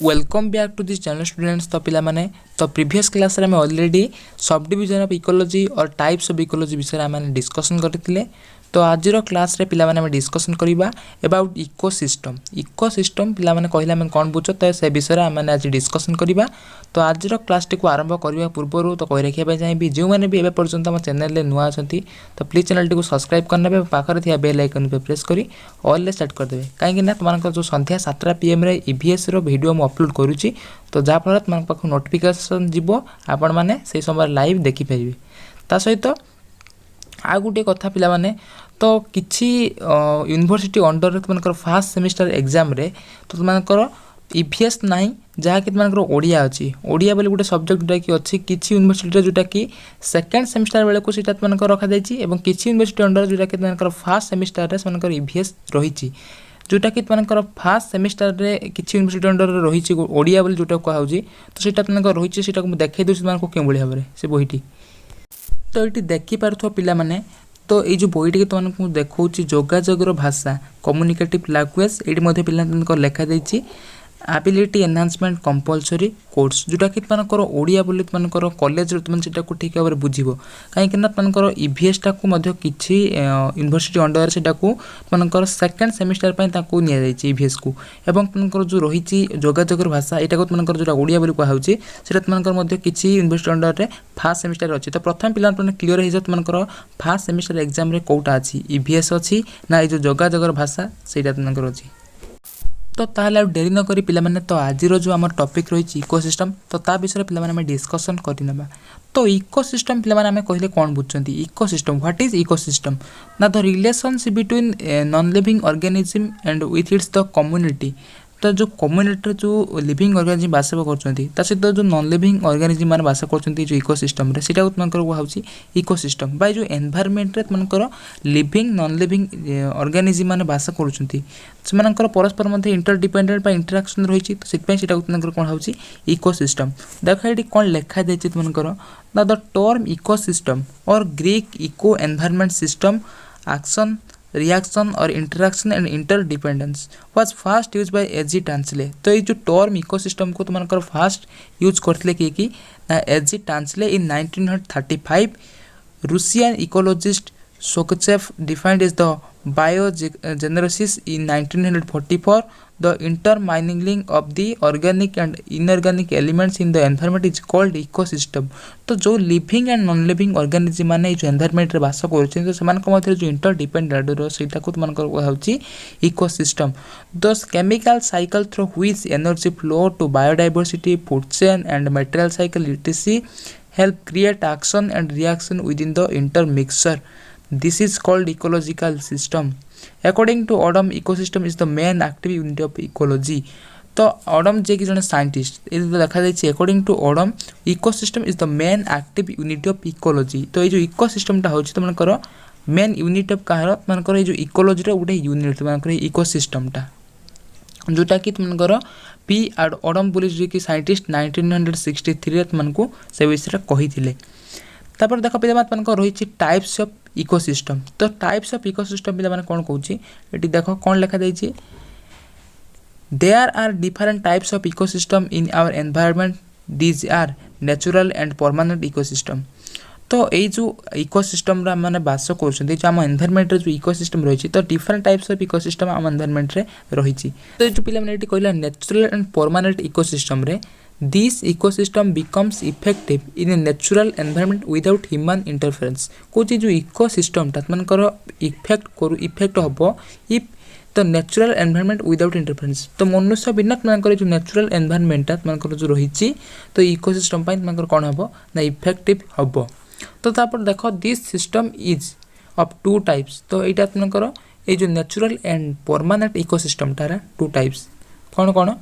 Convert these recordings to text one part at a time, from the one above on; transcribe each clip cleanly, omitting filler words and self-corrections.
Welcome back to this channel students. तो पिला माने तो प्रीवियस क्लास रे already subdivision of ecology और टाइप्स ऑफ इकोलॉजी विषय आम डिस्कसन करते। तो आज क्लास रे पिला माने डिस्कसन करबा अबाउट इकोसिस्टम। इकोसिस्टम पिला माने कहले हम कोन बुझो तो से विषय आम आज डिस्कसन करबा। तो आज क्लास टी को आरंभ करबा पूर्व तो कहि रखिया चाहिए जो मैंने भी एबे पर्यंत हम चैनल रे नुआ अछंती तो प्लीज चैनल टी को सब्सक्राइब करना पाखरे थिया बेल आइकन पे प्रेस करी ऑल ले सेट कर देबे कहीं ना तुम जो संध्या 7टा PM रे ईवीएस रो वीडियो मु अपलोड करूची तो जहाँ फल तुम पाख नोटिफिकेशन जीवो आपण माने से समय लाइव देखि परिबे। ता सहित आ गुटे कथा पिला माने तो किछि यूनिवर्सिटी अंडर तुमनकर फर्स्ट सेमिस्टर एग्जाम रे तो तुमनकर ईवीएस नाही जहाँ कि तुमनकर ओडिया अछि ओडिया बोली गुटे सब्जेक्ट जोटा कि अछि किछि यूनिवर्सिटी जोटा कि सेकंड सेमिस्टर बेले को सीटा तुमनकर रखा जायछि एवं किछि यूनिवर्सिटी अंडर जोटा कि तुमनकर फर्स्ट सेमिस्टर रे तुमनकर ईवीएस रहिछि जोटा कि तुमनकर फर्स्ट सेमिस्टर रे किछि यूनिवर्सिटी अंडर रे रहिछि ओडिया बोली जोटा कहौ छी तो सीटा तुमनकर रहिछि सीटा को देखाइ दउ तुमनको कें बोली हबरे से बहिटी। तो ये देखी पार्थो पिला माने तो ये जो बहीटी के तुमको देखा जोगाजोगर भाषा कम्युनिकेटिव लैंग्वेज ये पिला लिखा जाइए एबिलिटी एनहांसमेंट कंपलसरी कोर्स जोटा कि तुमकर ओडिया बोली तुमकर कॉलेज तुम से ठीक भाव में बुझो कहीं तुमकर ईवीएस टाक किसी यूनिवर्सिटी अंडर से तुमकर सेकेंड सेमिस्टर नि ईवीएस को एवं तुमकर जो रही जोगाजोगर भाषा यहाँ तुमकर जो ओडिया बोली कहुच्छे से तुमकर किसी यूनिवर्सिटी अंडर में फास्ट सेमिस्टर अच्छी। तो प्रथम पिला क्लीयर हो तुमकर फास्ट सेमिस्टर एग्जाम कौटा अच्छी ईवीएस अच्छी ना ये जो जोगाजोगर भाषा से तुमकर अच्छी। तो ताहले डेरी न करी पिला माने तो आज जो आम टॉपिक रही इकोसिस्टम तो ता विषय पिला माने डिस्कसन करनेबा। तो इकोसिस्टम पिला माने हमें कहले कोन बुझछंती इकोसिस्टम व्हाट इज इकोसिस्टम ना the relationship between non living organism and with its the community. तो जो कम्युनिटी जो लिविंग ऑर्गेनिज्म बास करछंती ता सहित जो नॉन लिविंग ऑर्गेनिज्म मान बास करछंती जो इकोसिस्टम रे सेटा तुमकर कहउची इकोसिस्टम बाय जो एनवायरनमेंट रे तुमकर लिविंग नॉन लिविंग ऑर्गेनिज्म मान बास करछंती सेमानकर परस्पर मध्ये इंटरडिपेंडेंट बा इंटरेक्शन रहिछि तो सेट पय सेटा तुमकर कोन होउची इकोसिस्टम। देखो एटी कोन लिखा जायछि तुमकर द टर्म इकोसिस्टम और Greek eco environment system action reaction or interaction and interdependence was first used by AG Tansley. तो ये जो टर्म इकोसिस्टम को तुमनकर फर्स्ट यूज करथले कि A G Tansley in 1935 Russian ecologist Sukachev defined as the biogenesis in 1944 the intermingling of the organic and inorganic elements in the environment is called ecosystem। तो जो living and non living organism माने जो environment रे बास करछन तो समान को मध्य जो इंटरडिपेंडेंट रो सेटा को तुमन को होउची ecosystem. The chemical cycle through which energy flow to biodiversity food chain and material cycle etc help create action and reaction within the intermixture। This is called ecological system। According to Odom, ecosystem is the main active unit of ecology। तो Odom जे कि जने scientist ये देखा जाय according to Odom ecosystem is the main active unit of ecology. तो ये जो इकोसिस्टम टा होची तो मनकर मेन यूनिट ऑफ काहर मनकर ये जो इकोलॉजी रो उडे यूनिट मनकर इकोसिस्टम टा जोटा कि तुमनकर पी Odom बोली जे कि साइंटिस्ट 1963 रे तुमनको से विषय कहिथिले। तापर देखो पिला मात मनकर रही टाइप्स ऑफ इकोसिस्टम। तो टाइप्स ऑफ इकोसिस्टम पिला माने कोन कहूची एटी देखो कोन लिखा जायछि there are different types of ecosystem in our environment these are natural and permanent ecosystem. तो ये जो इकोसिस्टम रा माने बास करछन्ती जो हम एनवायरनमेंट रे जो इकोसिस्टम रहिछि तो डिफरेंट टाइप्स ऑफ इकोसिस्टम हम एनवायरनमेंट रे रहिछि। तो जो पिला माने एटी कहला नेचुरल एंड परमानेंट इकोसिस्टम रे this ecosystem becomes effective in a natural environment without human interference। Kochi जो इकोसिस्टम ता मन करो इफेक्ट हबो if the natural environment without interference. तो मनुष्य बिना मन करो जो नेचुरल एनवायरनमेंट ता मन करो जो रहिछि तो इकोसिस्टम पय मन करो कोन हबो ना इफेक्टिव हबो। तो तापर देखो this system is of two types. तो एटा मन करो ए जो नेचुरल एंड परमानेंट इकोसिस्टम तारा टू टाइप्स कोन कोन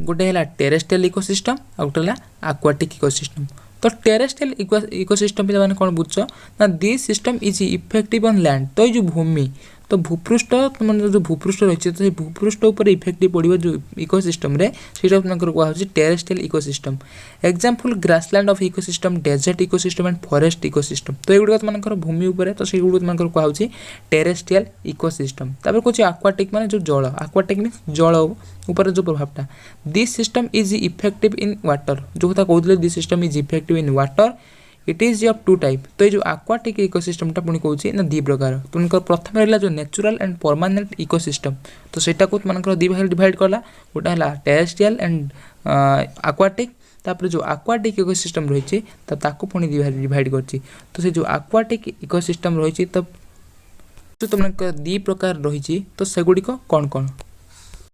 गोटे है टेरेस्ट्रियल इकोसिस्टम और गोटे है एक्वाटिक इकोसिस्टम। तो टेरेस्ट्रियल इकोसिस्टम पे मैंने कौन बुझ ना this system is effective on land. तो ये जो भूमि तो भूपृष्ठ तुम जो भूपृष्ठ रही है तो भूपृष्ठ उपर इफेक्ट पड़ो जो इकोसिस्टम रे सेटा कहुच्छे terrestrial ecosystem. Example grassland of ecosystem, desert ecosystem and forest ecosystem. तो ये तुम भूमि उपर तो से तुम कहुच्छे टेरेस्ट्रियल इकोसिस्टम। तापर कौन आक्वाटिक माने जो जल, आक्वाटिक मीन जल ऊपर जो प्रभावटा। This system is effective in water, जो कथा कहते this system is effective in water. It is of two type. तो ये जो आक्वाटिक इकोसिस्टमटा पुणी कौन ना 2 प्रकार। तुमको प्रथम रहा जो नेचुरल एंड परमानेंट इकोसिस्टम, तो सेटा को तुम 2 भाग डिवाइड कला, गोटे है टेरेस्ट्रियल एंड आक्वाटिक। तापर जो आक्वाटिक इकोसिस्टम रही ताको पुणी 2 भाग डिवाइड करछि। तो से जो आक्वाटिक इकोसिस्टम रही तो तुम 2 प्रकार रही, तो सेगुड़िक कौन कौन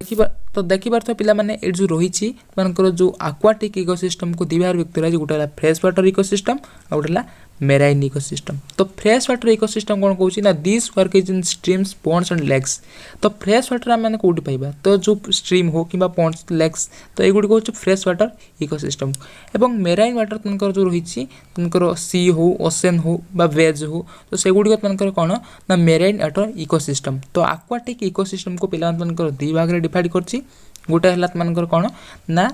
देखिबा। तो देखिबार तो पिला माने ए जो रही मानकर जो आक्वाटिक इकोसिस्टम को 2 भाग व्यक्त करा, गोटे है फ्रेश वाटर इकोसिस्टम और गोटे है मेराइन इकोसिस्टम। तो फ्रेश वाटर इकोसिस्टम कौन कहूँ ना this work is in streams, ponds and lakes. तो फ्रेश वाटर आम मैंने कौटी पाइबा, तो जो स्ट्रीम हो कि पॉन्ड्स लेक्स, तो ये गुड़ी हूँ फ्रेश वाटर इकोसिस्टम। एवं मेराइन वाटर तुमकर जो रही तुमकर सी हो, ओसेन हो बा वेज हो, तो सेगुड़िक तुमकर कौन ना मेराइन वाटर इकोसिस्टम। तो आक्वाटिक इकोसिस्टम को पिला 2 भाग में डिवाइड करछि। गोटे है तुमकर कौन ना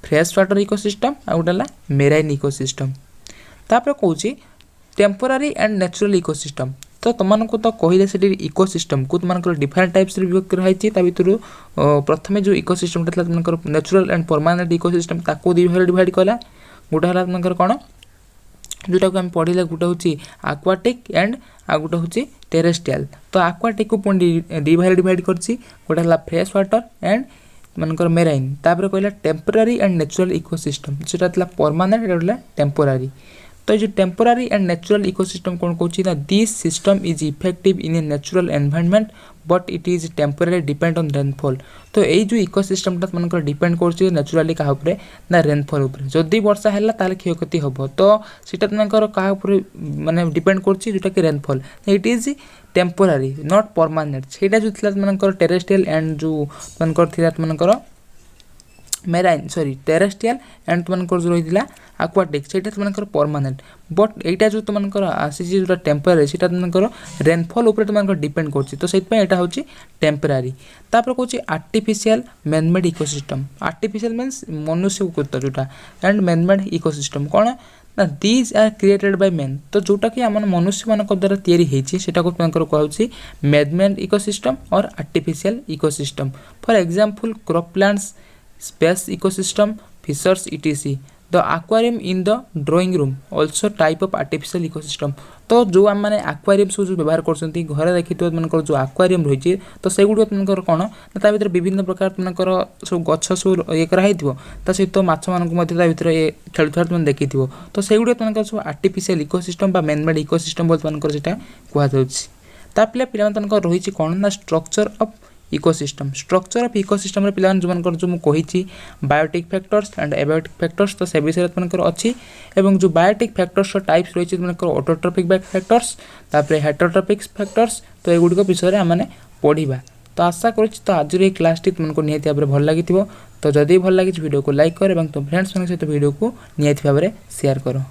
फ्रेश वाटर इकोसिस्टम आ गोटे है मेराइन इकोसिस्टम। तापर कौन टेम्पोरारी एंड नेचुरल इकोसिस्टम। तो तुमको तो कहले से इकोसिस्टम को तुम डिफरेंट टाइप्स विभक्त रही, भितर प्रथम जो इकोसिस्टम था तुमको नेचुरल एंड परमानेंट इकोसिस्टम, ताको 2 भाग डिवाइड कला। गोटे है तुमको कौन जोटा को आम पढ़े, गोटे हूँ आक्वाटिक एंड आ गोटे हूँ टेरेस्ट्रियल। तो आक्वाटिक को पुणी 2 भाग डिवाइड करछि, गोटे है फ्रेश वाटर एंड मानकर मेराइन। तापर कहला टेम्पोरारी एंड नेचुरल इकोसिस्टम, जोटा परमानेंट गोटे टेम्पोरारी। तो जो टेम्पोरारी एंड नेचुरल इकोसिस्टम कौन कहूँ ना this system is effective in a natural environment but it is temporary depend on rainfall. तो यही जो इकोसिस्टमटा तुमको डिपेंड कर नेचुराली क्या ना रेनफॉल उपर। जदि वर्षा है ताल क्षयक्षति हम, तो सीटा तुमको क्या माने डिपेंड कर कि rainfall. It is temporary not permanent. सेटा जो तुमको टेरेस्ट्रियल एंड जो तुमको मेराइन सॉरी टेरेस्ट्रियल एंड तुमको जो रही आक्वाटिक से तुमको परमानेंट। बट यहाँ जो तुमको आसी जो टेम्पोरारी से तुमको रेनफॉल उपर तुमको डिपेंड कर, तो से हूँ टेम्पोरारी। तापर कौन artificial manmade ecosystem. Artificial means मनुष्यकृत जोटा एंड मैनमेड इकोसिस्टम कौन ना these are created by man. तो जोटा कि आम मनुष्य मान द्वारा तैयारी होती है सेटा को तुमको कहूँ मैनमेड इकोसिस्टम और artificial ecosystem. For example croplands, space ecosystem, fishers etc. The aquarium in the drawing room also type of artificial ecosystem. तो जो आम मैंने आक्वारियम सब जो व्यवहार कर घरे देखी तुमको जो आक्वारियम रही तो सेगुड़ तुमको कौन ना भर विभिन्न प्रकार तुमको सब गछ सब ये कराई सहित माछ मानक ये खेलुआर तुम देखी। तो सेगुड़ तुमको सब आर्टिफिशियल इकोसिस्टम बा मैनमेड इकोसिस्टम तुमको कहुच्छे। पिला तुमको रही कौन ना structure of ecosystem. Structure of ecosystem रे पिलान जो मैं कही biotic factors and abiotic factors, तो से विषय तुमको अच्छी। एवं जो बायोटिक फैक्टर्स टाइप्स रही तुमको ऑटोट्रोपिक फैक्टर्स तापर हेटेरोट्रोपिक फैक्टर्स। तो युड़िक विषय आम पढ़ा। तो आशा कर आज ये क्लास टी तुमको निहाती भाव में भल लगी। तो जदि भल लगी वीडियो को लाइक कर तुम फ्रेंड्स सहित वीडियो को निहाती भाव में शेयर कर।